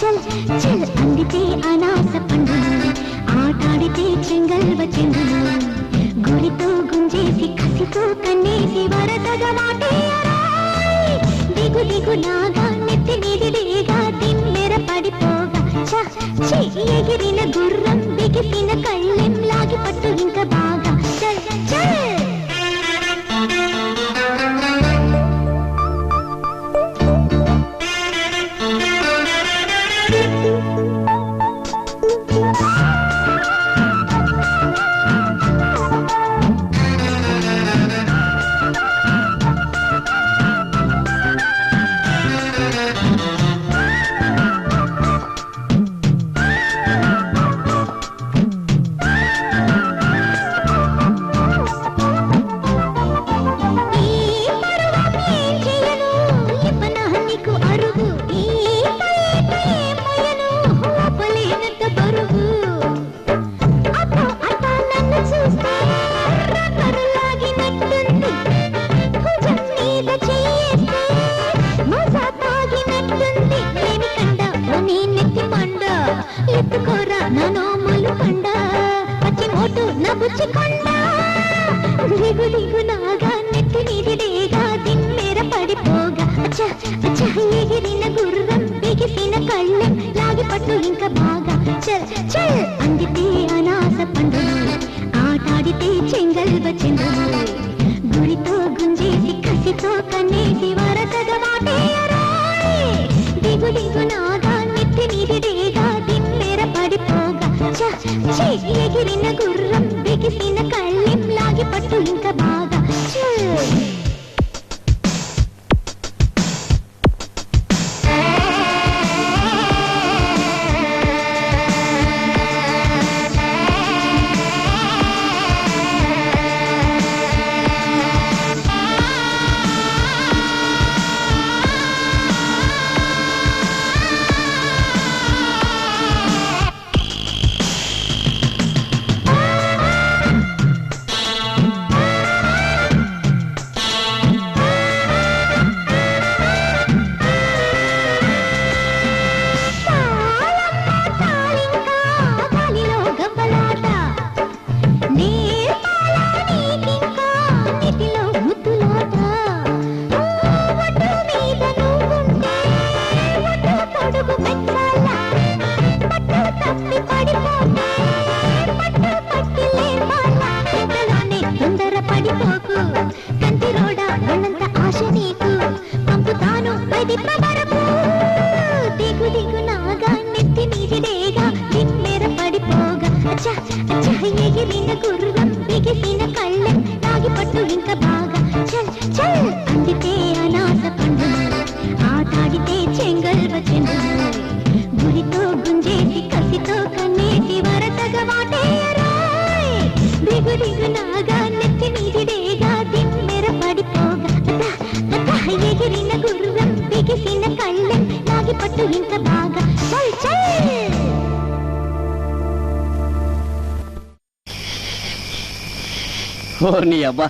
చల్ చల్ అందితే అనాస పండును ఆటాడితే చెంగల్వ చెండును గురితో గుంజేసి కసితో కన్నేసి వరదగా మాటేయరా దిగు దిగు నాగా నెత్తి నిదిరేగా తిమ్మెర పడిపోగా చ ఎగిరిన గుర్రం బిగిసిన కళ్ళెం లాగి పట్టు ఇంకా బాగా చల్ చల్ దిగు దిగు నాగా నెత్తి నిదిరేగా దిమ్మెర పడిపోగా ఎగిరిన గుర్రం బిగిసిన కళ్ళెం లాగి పట్టు ఇంకా బాగా చల్ చల్ అందితే అనాస పండును ఆటాడితే చెంగల్వ చెండును గురితో గుంజేసి కసితో కన్నేసి వరసగా మాటేయరా దిగు దిగు నాగా నెత్తి నిదిరేగా దిమ్మెర పడిపోగా ఎగిరిన గుర్రం బిగిసిన కళ్ళెం లాగి పట్టు ఇంకా బాగా దిగు దిగు నాగా నెత్తి నిదిరేగా దిమ్మెర పడిపోగా ఎగిరిన గుర్రం బిగిసిన కళ్ళెం లాగి పట్టు ఇంకా బాగా చల్ చల్ అందితే అనాస పండును ఆటాడితే చెంగల్వ చెండును గురితో గుంజేసి కసితో కన్నేసి వరసగా మాటేయరా దిగు దిగు నాగా నెత్తి నిదిరేగా దిమ్మెర పడిపోగా ఎగిరిన గుర్రం బిగిసిన కళ్ళెం లాగి పట్టు ఇంకా బాగా చల్ చల్ ఓ నీ అబ్బా